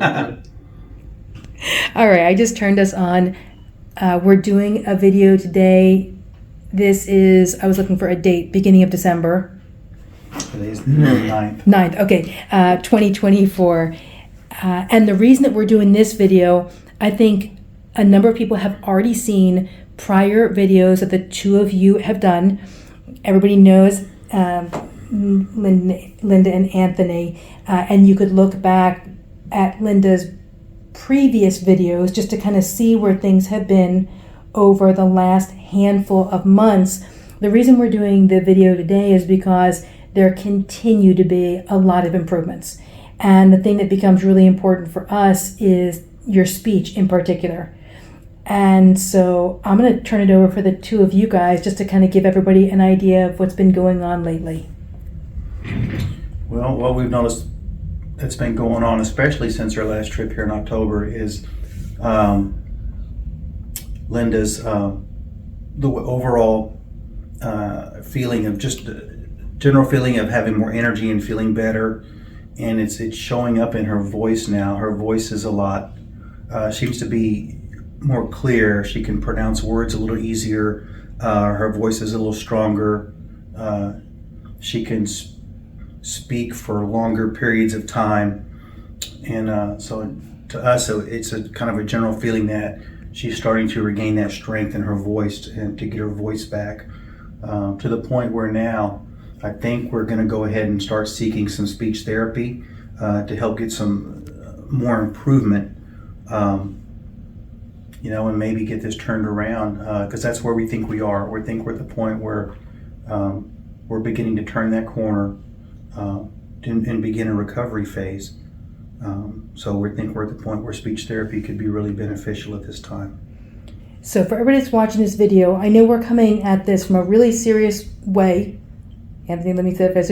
All right, I just turned us on. We're doing a video today. I was looking for a date, beginning of December. Today's the 9th. 9th, okay, 2024. And the reason that we're doing this video, I think a number of people have already seen prior videos that the two of you have done. Everybody knows Linda and Anthony, and you could look back at Linda's previous videos just to kind of see where things have been over the last handful of months. The reason we're doing the video today is because there continue to be a lot of improvements. And the thing that becomes really important for us is your speech in particular. And so I'm going to turn it over for the two of you guys just to kind of give everybody an idea of what's been going on lately. Well, what we've noticed that's been going on, especially since our last trip here in October, is Linda's the overall feeling of just general feeling of having more energy and feeling better, and it's showing up in her voice now. Her voice is a lot seems to be more clear. She can pronounce words a little easier. Her voice is a little stronger. She can speak for longer periods of time, and so to us, it's a kind of a general feeling that she's starting to regain that strength in her voice and to get her voice back to the point where now I think we're going to go ahead and start seeking some speech therapy to help get some more improvement, and maybe get this turned around, because that's where we think we are. We think we're at the point where we're beginning to turn that corner and begin a recovery phase. So we think we're at the point where speech therapy could be really beneficial at this time. So for everybody that's watching this video, I know we're coming at this from a really serious way. Anthony, let me say this.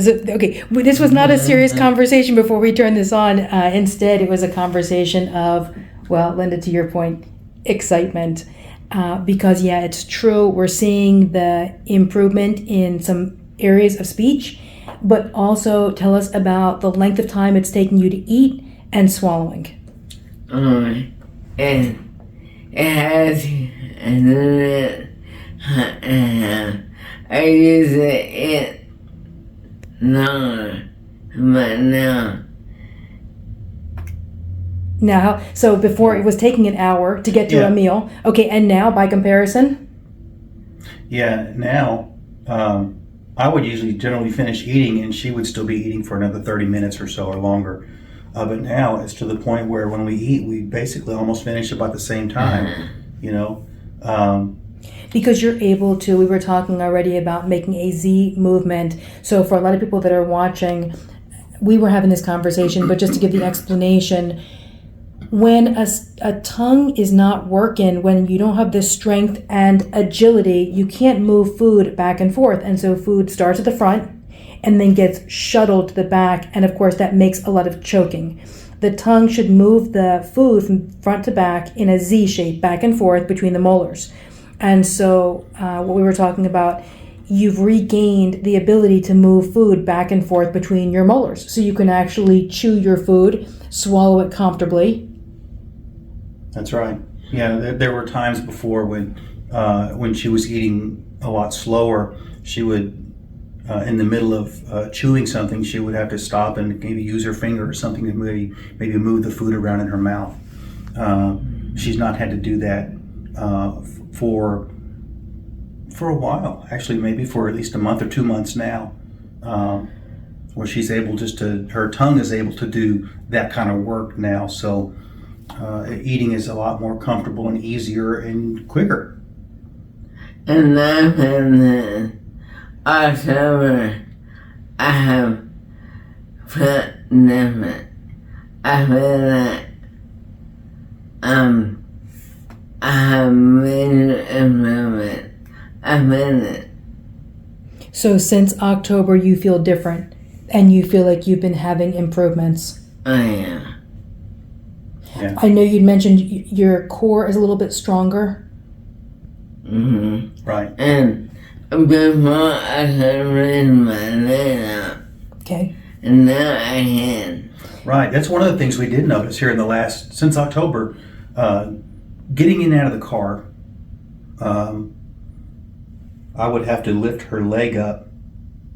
Okay, this was not a serious conversation before we turned this on. Instead, it was a conversation of, well, Linda, to your point, excitement. Because, yeah, it's true. We're seeing the improvement in some areas of speech, but also tell us about the length of time it's taking you to eat and swallowing. It has, I used to eat longer, but now. Now, so before it was taking an hour to get to a meal. Okay, and now by comparison? Yeah, now I would usually generally finish eating and she would still be eating for another 30 minutes or so or longer. But now it's to the point where when we eat, we basically almost finish about the same time, Because you're able to, we were talking already about making a Z movement. So for a lot of people that are watching, we were having this conversation, but just to give the explanation, when a tongue is not working, when you don't have the strength and agility, you can't move food back and forth. And so food starts at the front and then gets shuttled to the back. And of course, that makes a lot of choking. The tongue should move the food from front to back in a Z shape, back and forth between the molars. And so what we were talking about, you've regained the ability to move food back and forth between your molars. So you can actually chew your food, swallow it comfortably. That's right. Yeah, there were times before when she was eating a lot slower, she would, in the middle of chewing something, she would have to stop and maybe use her finger or something to maybe move the food around in her mouth. She's not had to do that for a while, actually, maybe for at least a month or 2 months now, where she's able her tongue is able to do that kind of work now. So eating is a lot more comfortable and easier and quicker. And then in October, I have put different. I feel like I have major improvement. I feel it. So since October, you feel different and you feel like you've been having improvements. Yeah. Yeah. I know you'd mentioned your core is a little bit stronger. Mm-hmm. Right. And before I could raise my leg up. Okay. And now I can. Right. That's one of the things we did notice here in the since October, getting in and out of the car. I would have to lift her leg up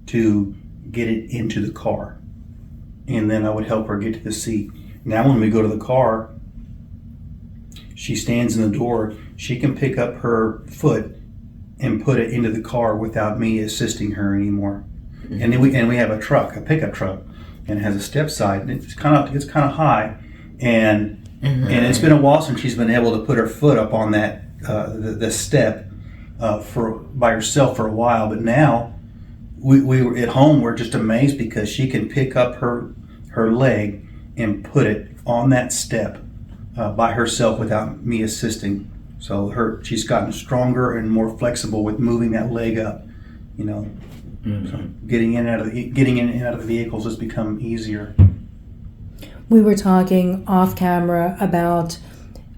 to get it into the car, and then I would help her get to the seat. Now when we go to the car, she stands in the door. She can pick up her foot and put it into the car without me assisting her anymore. And then we have a pickup truck, and it has a step side. And it's kind of high, and it's been a while since she's been able to put her foot up on that the step by herself for a while. But now we were at home. We're just amazed because she can pick up her leg and put it on that step by herself without me assisting. So she's gotten stronger and more flexible with moving that leg up. So getting in and out of the vehicles has become easier. We were talking off camera about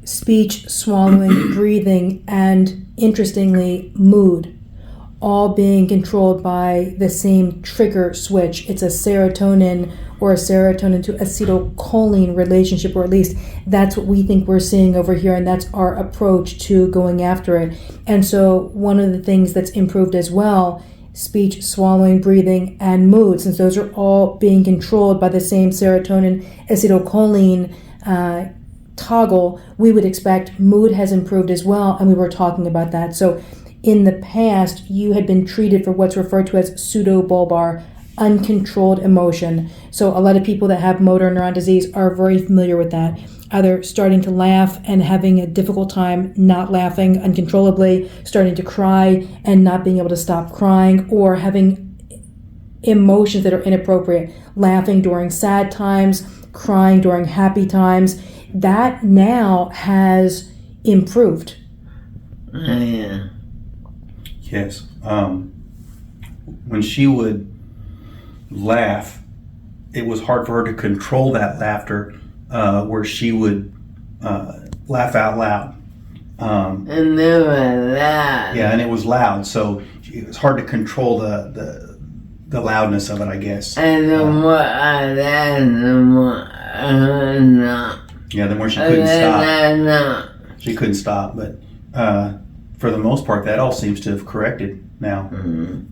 speech, swallowing, breathing, and interestingly, mood, all being controlled by the same trigger switch. It's a serotonin or a serotonin to acetylcholine relationship, or at least that's what we think we're seeing over here, and that's our approach to going after it. And so one of the things that's improved as well, speech, swallowing, breathing, and mood, since those are all being controlled by the same serotonin acetylcholine toggle, we would expect mood has improved as well, and we were talking about that. So in the past, you had been treated for what's referred to as pseudobulbar, uncontrolled emotion. So a lot of people that have motor neuron disease are very familiar with that, either starting to laugh and having a difficult time not laughing uncontrollably, starting to cry and not being able to stop crying, or having emotions that are inappropriate, laughing during sad times, crying during happy times. That now has improved. Yeah. Yes. When she would laugh, it was hard for her to control that laughter, where she would laugh out loud. And they were loud. Yeah, and it was loud, so it was hard to control the loudness of it, I guess. And the more I laughed, the more I not. Yeah, the more she couldn't stop. She couldn't stop, but for the most part, that all seems to have corrected now.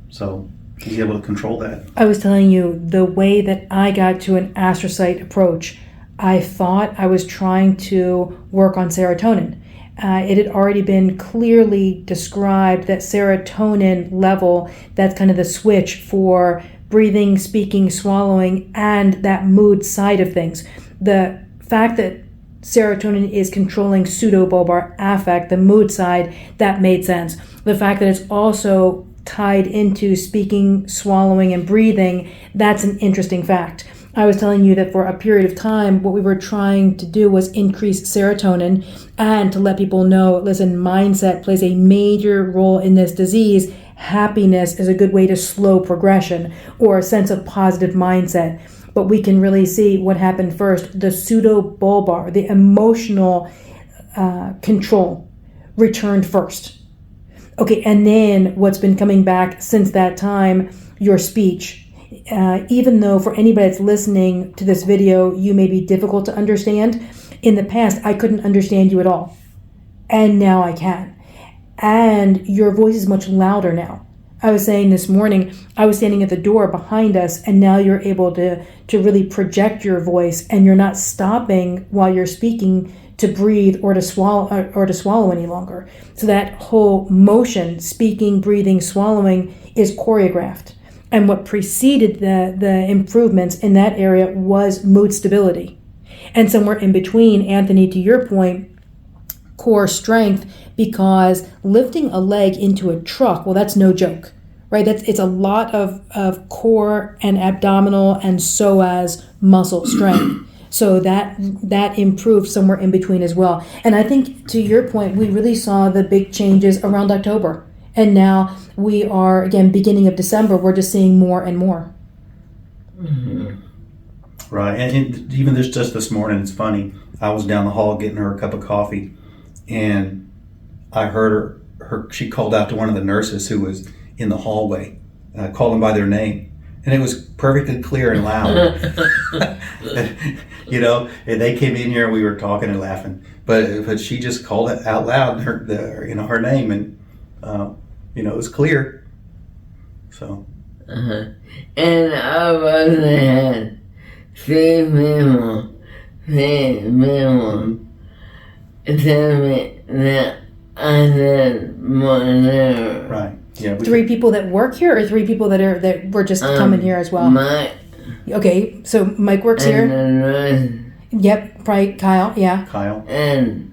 So she's able to control that. I was telling you, the way that I got to an astrocyte approach, I thought I was trying to work on serotonin. It had already been clearly described that serotonin level, that's kind of the switch for breathing, speaking, swallowing, and that mood side of things. The fact that serotonin is controlling pseudobulbar affect, the mood side, that made sense. The fact that it's also tied into speaking, swallowing, and breathing, that's an interesting fact. I was telling you that for a period of time, what we were trying to do was increase serotonin and to let people know, listen, mindset plays a major role in this disease. Happiness is a good way to slow progression, or a sense of positive mindset. But we can really see what happened first. The pseudobulbar, the emotional control, returned first. Okay, and then what's been coming back since that time, your speech. Even though for anybody that's listening to this video, you may be difficult to understand, in the past, I couldn't understand you at all. And now I can. And your voice is much louder now. I was saying this morning, I was standing at the door behind us, and now you're able to really project your voice, and you're not stopping while you're speaking to breathe or to swallow any longer. So that whole motion, speaking, breathing, swallowing, is choreographed. And what preceded the improvements in that area was mood stability. And somewhere in between, Anthony, to your point, core strength, because lifting a leg into a truck, well, that's no joke, right? It's a lot of core and abdominal and psoas muscle strength. So that improved somewhere in between as well. And I think, to your point, we really saw the big changes around October. And now we are, again, beginning of December, we're just seeing more and more. Right. And even just this morning, it's funny. I was down the hall getting her a cup of coffee, and I heard her she called out to one of the nurses who was in the hallway, called them by their name. And it was perfectly clear and loud. you know, and they came in here and we were talking and laughing, but she just called it out loud, her name, and it was clear. So. And I was had three people tell me that I did whatever. Right. Yeah. 3 people that work here, or 3 people that were just coming here as well? Okay, so Mike works here. Yep, right. Kyle. Yeah. Kyle. And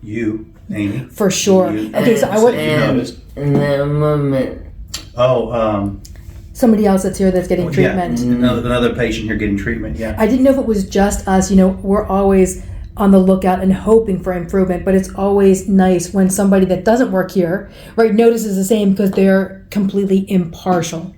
you, Amy. For sure. You. Okay, so I would. You noticed. In that moment. Oh. Somebody else that's here that's getting treatment. Yeah, another patient here getting treatment. Yeah. I didn't know if it was just us. We're always on the lookout and hoping for improvement, but it's always nice when somebody that doesn't work here, right, notices the same, because they're completely impartial.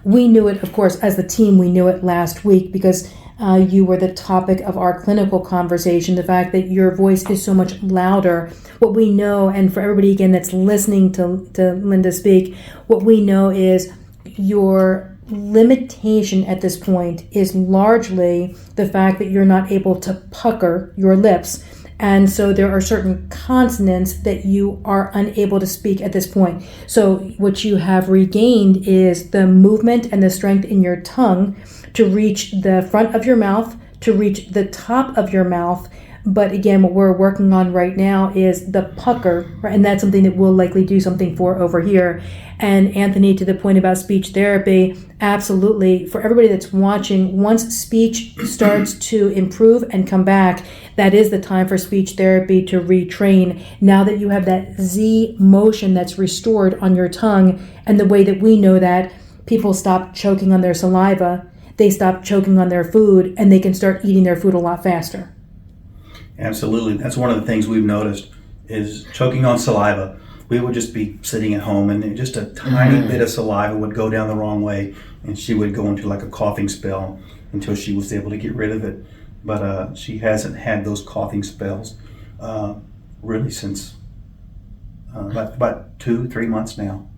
We knew it, of course, as the team. We knew it last week because you were the topic of our clinical conversation. The fact that your voice is so much louder. What we know, and for everybody again that's listening to Linda speak, what we know is your limitation at this point is largely the fact that you're not able to pucker your lips. And so there are certain consonants that you are unable to speak at this point. So what you have regained is the movement and the strength in your tongue to reach the front of your mouth, to reach the top of your mouth. But again, what we're working on right now is the pucker, right? And that's something that we'll likely do something for over here. And Anthony, to the point about speech therapy, absolutely. For everybody that's watching, once speech starts to improve and come back, that is the time for speech therapy to retrain. Now that you have that Z motion that's restored on your tongue, and the way that we know that, people stop choking on their saliva, they stop choking on their food, and they can start eating their food a lot faster. Absolutely. That's one of the things we've noticed is choking on saliva. We would just be sitting at home and just a tiny bit of saliva would go down the wrong way, and she would go into like a coughing spell until she was able to get rid of it. But she hasn't had those coughing spells really since about 2-3 months now.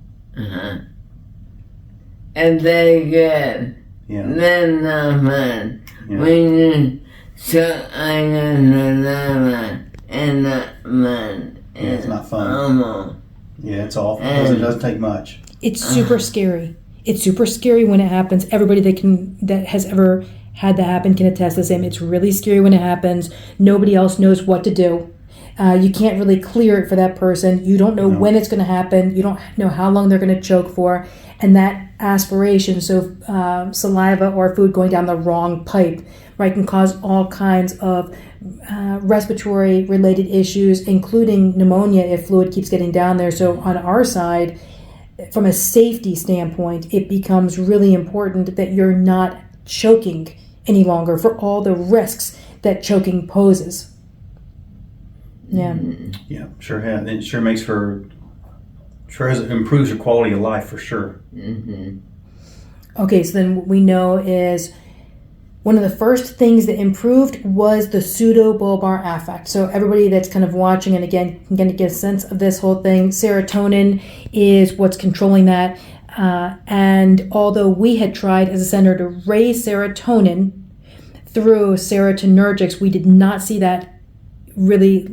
And they get then man. When so I and that man. Yeah, it's not fun. Yeah, it's awful. It doesn't take much. It's super scary. It's super scary when it happens. Everybody that has ever had that happen can attest the same. It's really scary when it happens. Nobody else knows what to do. You can't really clear it for that person. You don't know when it's going to happen. You don't know how long they're going to choke for. And that aspiration, so saliva or food going down the wrong pipe, right, can cause all kinds of respiratory related issues, including pneumonia if fluid keeps getting down there. So on our side, from a safety standpoint, it becomes really important that you're not choking any longer for all the risks that choking poses. Yeah. Yeah, sure has. It sure makes for, improves your quality of life for sure. Okay, so then what we know is one of the first things that improved was the pseudobulbar affect. So everybody that's kind of watching, and again, can get a sense of this whole thing, serotonin is what's controlling that. And although we had tried as a center to raise serotonin through serotonergics, we did not see that really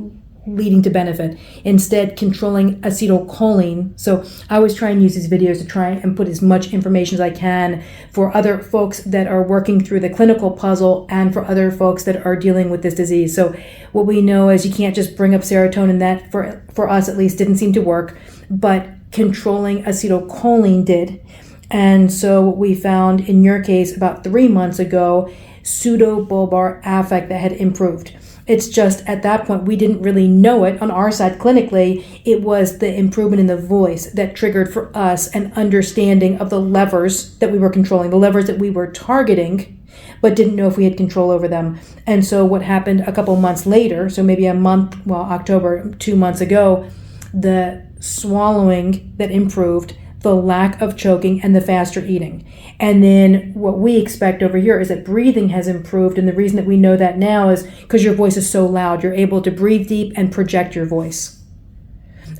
leading to benefit. Instead, controlling acetylcholine. So I always try and use these videos to try and put as much information as I can for other folks that are working through the clinical puzzle and for other folks that are dealing with this disease. So what we know is you can't just bring up serotonin. That for us at least didn't seem to work, but controlling acetylcholine did. And so what we found in your case about 3 months ago, pseudobulbar affect that had improved. It's just at that point, we didn't really know it on our side clinically. It was the improvement in the voice that triggered for us an understanding of the levers that we were controlling, the levers that we were targeting, but didn't know if we had control over them. And so what happened a couple months later, so maybe October, 2 months ago, the swallowing that improved, the lack of choking, and the faster eating. And then what we expect over here is that breathing has improved. And the reason that we know that now is because your voice is so loud. You're able to breathe deep and project your voice.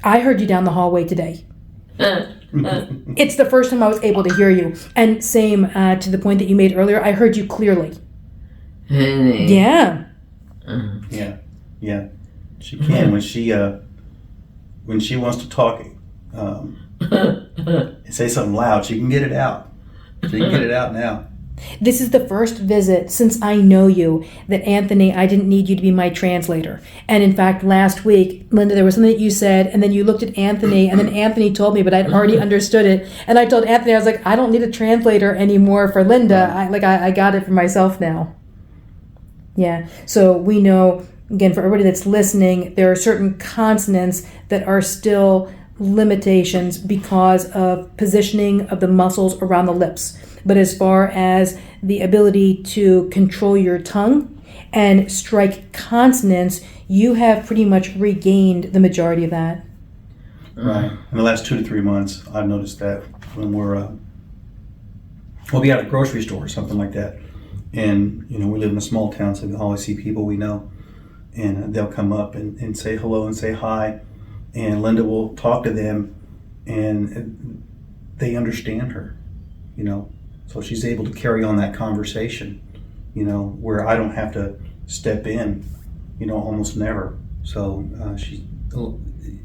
I heard you down the hallway today. It's the first time I was able to hear you. And same to the point that you made earlier, I heard you clearly. Really? Yeah. Yeah. She can when she wants to talk and say something loud. She can get it out. She can get it out now. This is the first visit since I know you that Anthony, I didn't need you to be my translator. And in fact, last week, Linda, there was something that you said, and then you looked at Anthony, and then Anthony told me, but I'd already understood it. And I told Anthony, I was like, I don't need a translator anymore for Linda. I got it for myself now. Yeah. So we know, again, for everybody that's listening, there are certain consonants that are still limitations because of positioning of the muscles around the lips. But as far as the ability to control your tongue and strike consonants, you have pretty much regained the majority of that. Right. In the last 2 to 3 months, I've noticed that when we'll be at a grocery store or something like that. And, we live in a small town, so we always see people we know. And they'll come up and say hello and say hi. And Linda will talk to them, and they understand her, So she's able to carry on that conversation, where I don't have to step in, almost never. So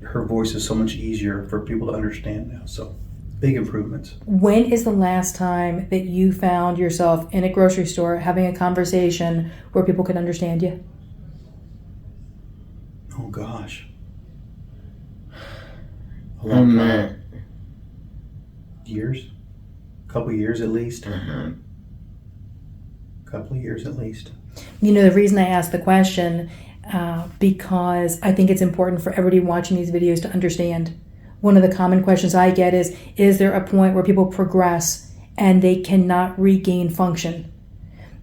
her voice is so much easier for people to understand now. So big improvements. When is the last time that you found yourself in a grocery store having a conversation where people could understand you? Oh gosh. A long time. Years? A couple years at least. Couple of years at least. The reason I asked the question, because I think it's important for everybody watching these videos to understand. One of the common questions I get is there a point where people progress and they cannot regain function?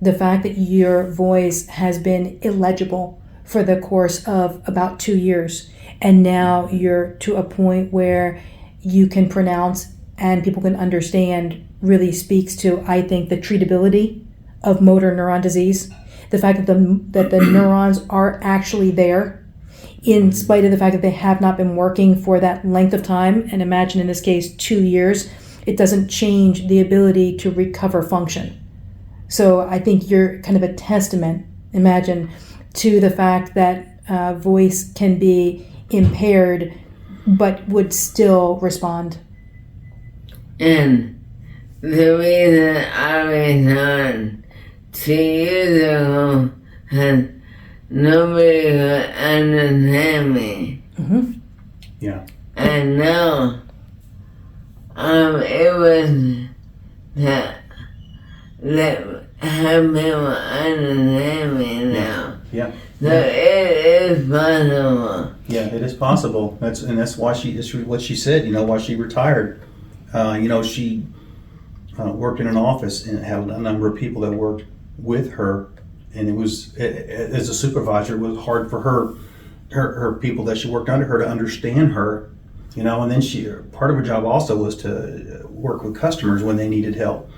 The fact that your voice has been illegible for the course of about 2 years, and now you're to a point where you can pronounce and people can understand, really speaks to, I think, the treatability of motor neuron disease. The fact that the neurons are actually there, in spite of the fact that they have not been working for that length of time, and imagine in this case 2 years, it doesn't change the ability to recover function. So I think you're kind of a testament, imagine, to the fact that voice can be impaired but would still respond. And the reason I returned 2 years ago and nobody could understand me. Mm-hmm. Yeah. And now I'm able to have people understand me now. Yeah. So it is possible. Yeah, it is possible. That's why what she said. Why she retired. She worked in an office and had a number of people that worked with her, and it was, as a supervisor, it was hard for her people that she worked under her to understand her. And then part of her job also was to work with customers when they needed help.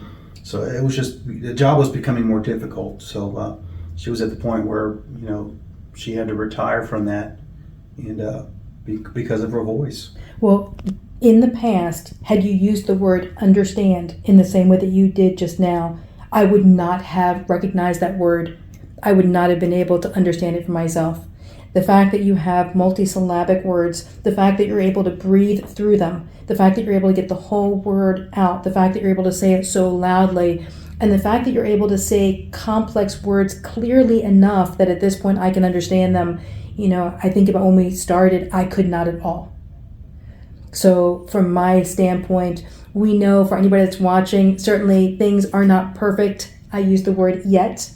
So it was just, the job was becoming more difficult. So she was at the point where, she had to retire from that, and because of her voice. Well, in the past, had you used the word understand in the same way that you did just now, I would not have recognized that word. I would not have been able to understand it for myself. The fact that you have multisyllabic words, the fact that you're able to breathe through them, the fact that you're able to get the whole word out, the fact that you're able to say it so loudly, and the fact that you're able to say complex words clearly enough that at this point I can understand them. I think about when we started, I could not at all. So from my standpoint, we know for anybody that's watching, certainly things are not perfect. I use the word yet.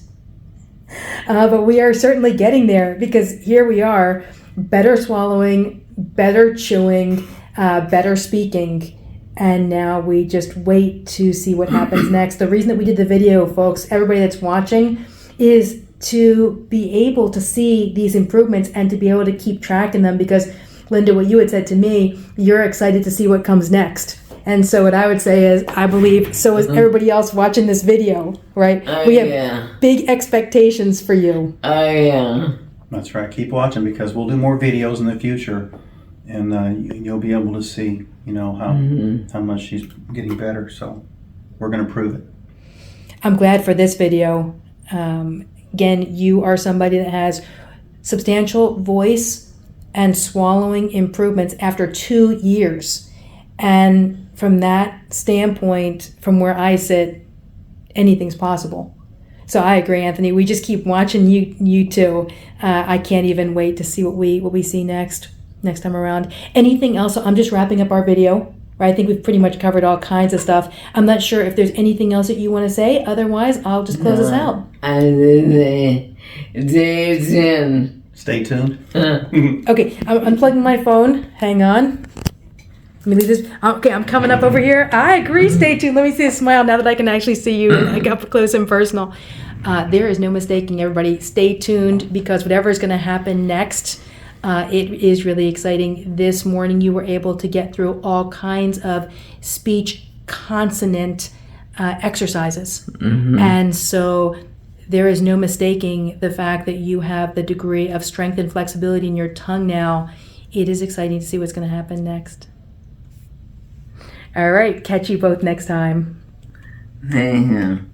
But we are certainly getting there, because here we are, better swallowing, better chewing, better speaking. And now we just wait to see what happens next. The reason that we did the video, folks, everybody that's watching, is to be able to see these improvements and to be able to keep track in them, because Linda, what you had said to me, you're excited to see what comes next. And so what I would say is, I believe so is everybody else watching this video, right? We have big expectations for you. Oh, yeah. That's right. Keep watching, because we'll do more videos in the future. and you'll be able to see, how much she's getting better. So we're going to prove it. I'm glad for this video. Again, you are somebody that has substantial voice and swallowing improvements after 2 years. And from that standpoint, from where I sit, anything's possible. So I agree, Anthony. We just keep watching you two. I can't even wait to see what we see next time around. Anything else? I'm just wrapping up our video. Right? I think we've pretty much covered all kinds of stuff. I'm not sure if there's anything else that you want to say. Otherwise, I'll just close this out. Stay tuned. Okay, I'm unplugging my phone. Hang on. Let me leave this. Okay, I'm coming up over here. I agree. Stay tuned. Let me see a smile now that I can actually see you like up close and personal. There is no mistaking, everybody. Stay tuned, because whatever is going to happen next, it is really exciting. This morning you were able to get through all kinds of speech consonant exercises. And so there is no mistaking the fact that you have the degree of strength and flexibility in your tongue now. It is exciting to see what's going to happen next. All right, catch you both next time. Thank you.